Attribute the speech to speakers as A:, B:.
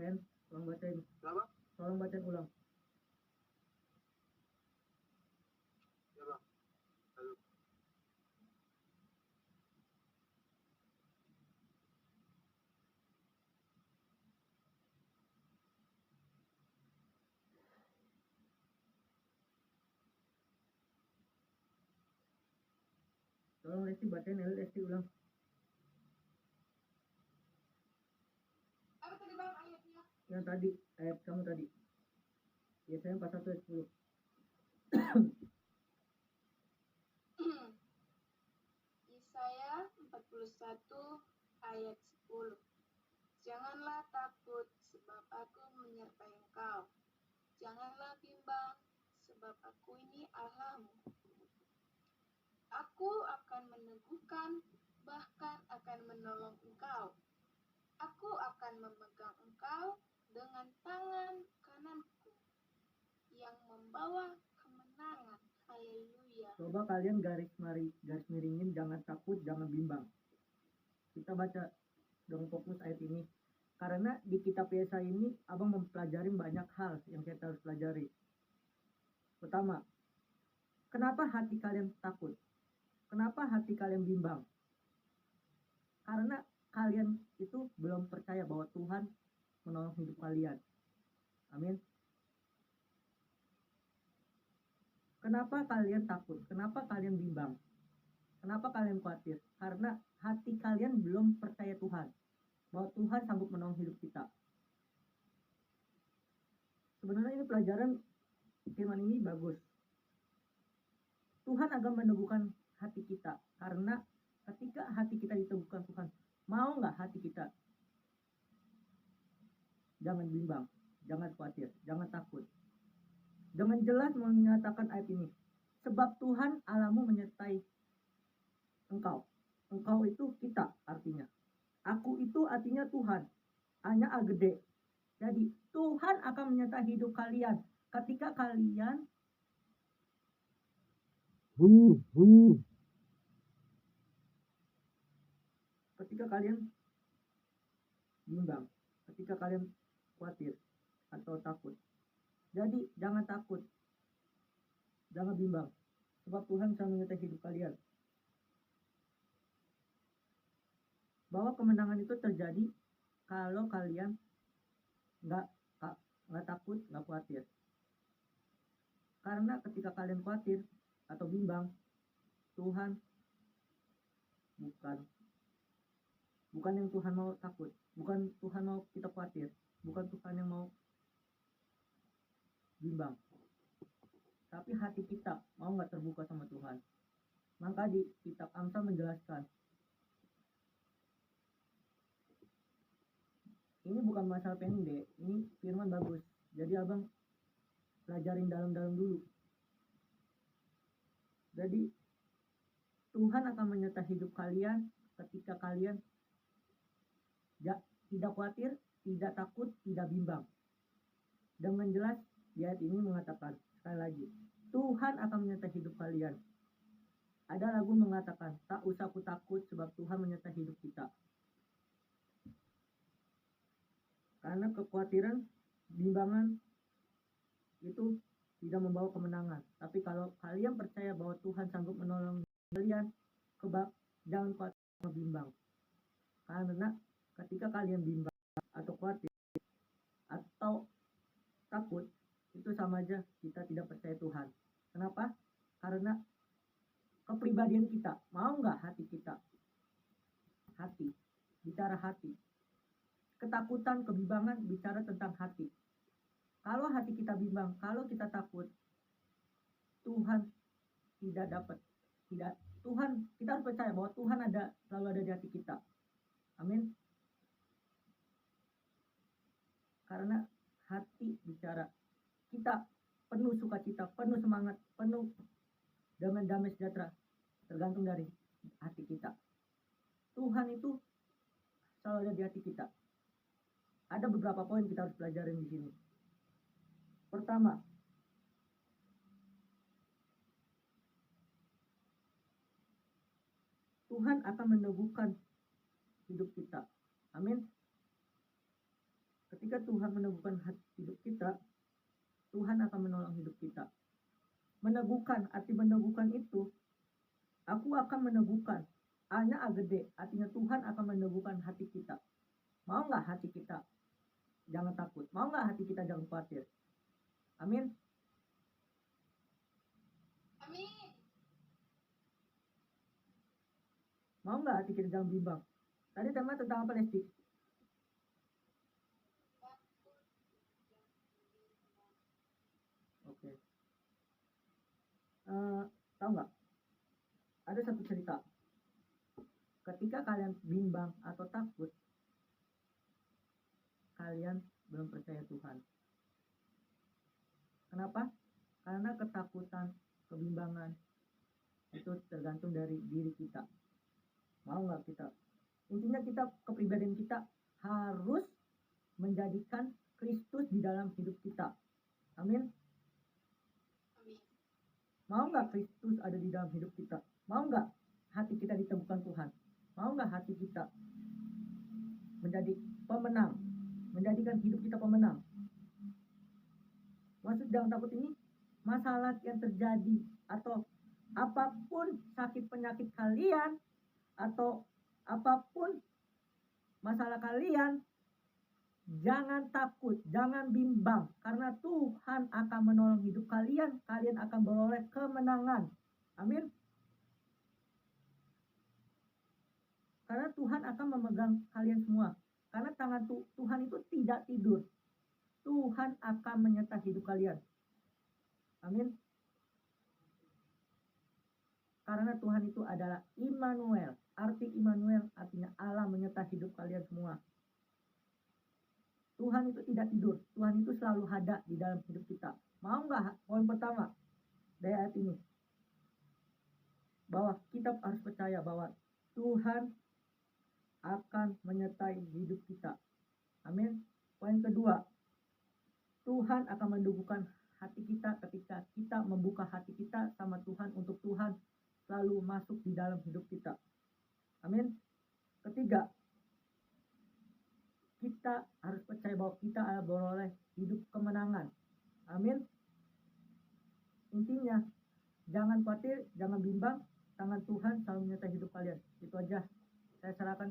A: Pen, tolong bacain.
B: Apa?
A: Tolong bacain ulang.
B: Ya bang. Halo.
A: Tolong Lesti bacain, Lesti ulang.
C: Apa tadi bang ayatnya?
A: Yang tadi, ayat kamu tadi. Biasanya 41 ayat 10.
C: Yesaya 41 ayat 10. Janganlah takut sebab aku menyertai engkau. Janganlah bimbang sebab aku ini Allahmu. Aku akan meneguhkan, bahkan akan menolong engkau. Aku akan memegang engkau dengan tangan kananku yang membawa kemenangan. Haleluya.
A: Coba kalian garis miringin, jangan takut, jangan bimbang. Kita baca dengan fokus ayat ini. Karena di kitab Yesaya ini abang mempelajari banyak hal yang kita harus pelajari. Pertama, kenapa hati kalian takut? Kenapa hati kalian bimbang? Karena kalian itu belum percaya bahwa Tuhan menolong hidup kalian. Amin. Kenapa kalian takut? Kenapa kalian bimbang? Kenapa kalian khawatir? Karena hati kalian belum percaya Tuhan, bahwa Tuhan sanggup menolong hidup kita. Sebenarnya ini pelajaran firman ini bagus. Tuhan akan meneguhkan hati kita, karena ketika hati kita diteguhkan Tuhan, mau nggak hati kita? Jangan bimbang, jangan khawatir, jangan takut. Dengan jelas menyatakan ayat ini, sebab Tuhan Allahmu menyertai engkau. Engkau itu kita artinya. Aku itu artinya Tuhan. Hanya A gede. Jadi Tuhan akan menyertai hidup kalian ketika kalian bimbang, ketika kalian khawatir atau takut. Jadi jangan takut, jangan bimbang, sebab Tuhan akan menyertai hidup kalian. Bahwa kemenangan itu terjadi kalau kalian nggak takut, nggak khawatir. Karena ketika kalian khawatir atau bimbang, Tuhan bukan yang Tuhan mau takut, bukan Tuhan mau kita khawatir, bukan Tuhan yang mau bimbang. Tapi hati kita mau nggak terbuka sama Tuhan. Maka di kitab Amsal menjelaskan, ini bukan masalah pendek, ini firman bagus. Jadi abang pelajarin dalam-dalam dulu. Jadi Tuhan akan menyertai hidup kalian ketika kalian tidak khawatir, tidak takut, tidak bimbang. Dengan jelas di ayat ini mengatakan, sekali lagi, Tuhan akan menyertai hidup kalian. Ada lagu mengatakan, tak usah aku takut sebab Tuhan menyertai hidup kita. Karena kekhawatiran, bimbangan itu tidak membawa kemenangan. Tapi kalau kalian percaya bahwa Tuhan sanggup menolong kalian, jangan khawatir sama bimbang. Karena ketika kalian bimbang atau khawatir atau takut, itu sama aja kita tidak percaya Tuhan. Kenapa? Karena kepribadian kita, mau nggak hati kita? Hati, bicara hati. Ketakutan, kebimbangan bicara tentang hati. Kalau hati kita bimbang, kalau kita takut, Tuhan tidak dapat. Tuhan, kita harus percaya bahwa Tuhan selalu ada di hati kita. Amin. Karena hati bicara, kita penuh sukacita, penuh semangat, penuh dengan damai sejahtera, tergantung dari hati kita. Tuhan itu selalu ada di hati kita. Ada beberapa poin kita harus pelajarin di sini. Pertama, Tuhan akan meneguhkan hidup kita. Amin. Ketika ketika Tuhan meneguhkan hidup kita, Tuhan akan menolong hidup kita. Meneguhkan, arti meneguhkan itu, aku akan meneguhkan. A-nya A gede, artinya Tuhan akan meneguhkan hati kita. Mau nggak hati kita jangan takut? Mau nggak hati kita jangan khawatir? Amin.
C: Amin.
A: Mau nggak hati kita jangan bimbang? Tadi tema tentang apa, Lesti? Oke. Tahu nggak? Ada satu cerita. Ketika kalian bimbang atau takut, kalian belum percaya Tuhan. Kenapa? Karena ketakutan, kebimbangan itu tergantung dari diri kita. Mau nggak kita? Intinya kita, kepribadian kita harus menjadikan Kristus di dalam hidup kita. Amin.
C: Amin.
A: Mau nggak Kristus ada di dalam hidup kita? Mau nggak hati kita diteguhkan Tuhan? Mau nggak hati kita menjadi pemenang, menjadikan hidup kita pemenang? Maksud jangan takut ini, masalah yang terjadi atau apapun sakit penyakit kalian atau apapun masalah kalian, jangan takut, jangan bimbang, karena Tuhan akan menolong hidup kalian, kalian akan beroleh kemenangan. Amin. Karena Tuhan akan memegang kalian semua. Karena tangan Tuhan itu tidak tidur. Tuhan akan menyertai hidup kalian. Amin. Karena Tuhan itu adalah Immanuel. Arti Immanuel artinya Allah menyertai hidup kalian semua. Tuhan itu tidak tidur. Tuhan itu selalu ada di dalam hidup kita. Mau nggak? Poin pertama dari ayat ini, bahwa kita harus percaya bahwa Tuhan akan menyertai hidup kita. Amin. Poin kedua, Tuhan akan meneguhkan hati kita ketika kita membuka hati kita sama Tuhan untuk Tuhan selalu masuk di dalam hidup kita. Amin. Ketiga, kita harus percaya bahwa kita akan beroleh hidup kemenangan. Amin. Intinya, jangan khawatir, jangan bimbang, tangan Tuhan selalu menyertai hidup kalian. Itu aja. Saya serahkan